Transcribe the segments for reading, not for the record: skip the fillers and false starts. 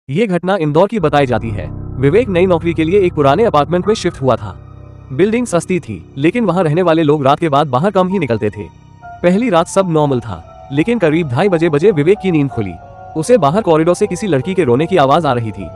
ये घटना इंदौर की बताई जाती है। विवेक नई नौकरी के लिए एक पुराने अपार्टमेंट में शिफ्ट हुआ था। बिल्डिंग सस्ती थी, लेकिन वहां रहने वाले लोग रात के बाद बाहर कम ही निकलते थे। पहली रात सब नॉर्मल था, लेकिन करीब 2:30 बजे विवेक की नींद खुली। उसे बाहर कॉरिडोर से किसी लड़की के रोने की आवाज आ रही थी,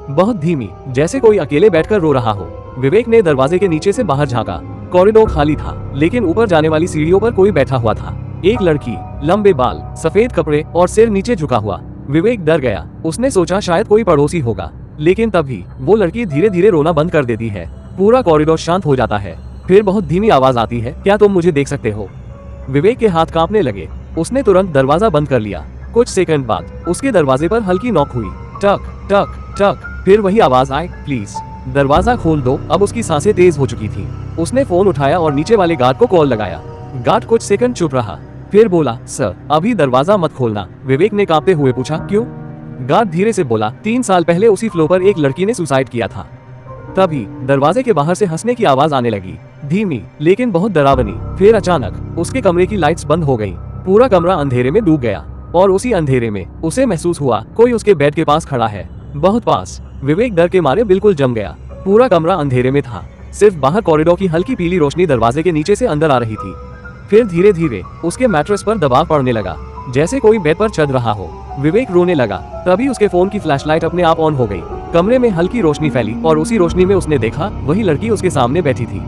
बहुत धीमी, जैसे कोई अकेले बैठकर रो रहा हो। विवेक ने दरवाजे के नीचे से बाहर झांका। कॉरिडोर खाली था, लेकिन ऊपर जाने वाली सीढ़ियों पर कोई बैठा हुआ था। एक लड़की, लंबे बाल, सफेद कपड़े और सिर नीचे झुका हुआ। विवेक डर गया। उसने सोचा शायद कोई पड़ोसी होगा, लेकिन तभी वो लड़की धीरे धीरे रोना बंद कर देती है। पूरा कॉरिडोर शांत हो जाता है। फिर बहुत धीमी आवाज आती है, क्या तुम मुझे देख सकते हो? विवेक के हाथ कांपने लगे। उसने तुरंत दरवाजा बंद कर लिया। कुछ सेकंड बाद उसके दरवाजे पर हल्की नॉक हुई, टक टक टक। फिर वही आवाज आई, प्लीज दरवाजा खोल दो। अब उसकी सांसें तेज हो चुकी थी। उसने फोन उठाया और नीचे वाले गार्ड को कॉल लगाया। गार्ड कुछ सेकंड चुप रहा, फिर बोला, सर अभी दरवाजा मत खोलना। विवेक ने कांपते हुए पूछा, क्यों? गार्ड धीरे से बोला, 3 साल पहले उसी फ्लोर पर एक लड़की ने सुसाइड किया था। तभी दरवाजे के बाहर से हंसने की आवाज आने लगी, धीमी लेकिन बहुत डरावनी। फिर अचानक उसके कमरे की लाइट्स बंद हो गई। पूरा कमरा अंधेरे में डूब गया और उसी अंधेरे में उसे महसूस हुआ कोई उसके बेड के पास खड़ा है, बहुत पास। विवेक डर के मारे बिल्कुल जम गया। पूरा कमरा अंधेरे में था, सिर्फ बाहर कॉरिडोर की हल्की पीली रोशनी दरवाजे के नीचे से अंदर आ रही थी। फिर धीरे धीरे उसके मैट्रेस पर दबाव पड़ने लगा, जैसे कोई बेड पर चढ़ रहा हो। विवेक रोने लगा। तभी उसके फोन की फ्लैशलाइट अपने आप ऑन हो गई। कमरे में हल्की रोशनी फैली और उसी रोशनी में उसने देखा वही लड़की उसके सामने बैठी थी।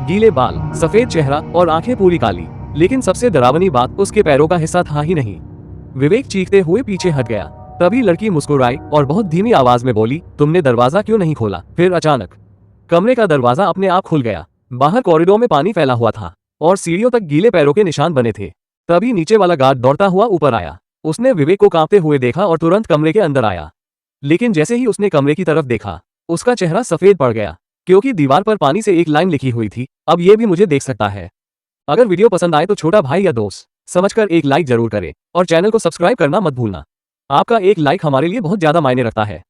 गीले बाल, सफेद चेहरा और आंखें पूरी काली। लेकिन सबसे डरावनी बात उसके पैरों का हिस्सा था ही नहीं। विवेक चीखते हुए पीछे हट गया। तभी लड़की मुस्कुराई और बहुत धीमी आवाज में बोली, तुमने दरवाजा क्यों नहीं खोला? फिर अचानक कमरे का दरवाजा अपने आप खुल गया। बाहर कॉरिडोर में पानी फैला हुआ था और सीढ़ियों तक गीले पैरों के निशान बने थे। तभी नीचे वाला गार्ड दौड़ता हुआ ऊपर आया। उसने विवेक को कांपते हुए देखा और तुरंत कमरे के अंदर आया। लेकिन जैसे ही उसने कमरे की तरफ देखा, उसका चेहरा सफेद पड़ गया, क्योंकि दीवार पर पानी से एक लाइन लिखी हुई थी, अब ये भी मुझे देख सकता है। अगर वीडियो पसंद आए तो छोटा भाई या दोस्त समझकर एक लाइक जरूर करें और चैनल को सब्सक्राइब करना मत भूलना। आपका एक लाइक हमारे लिए बहुत ज्यादा मायने रखता है।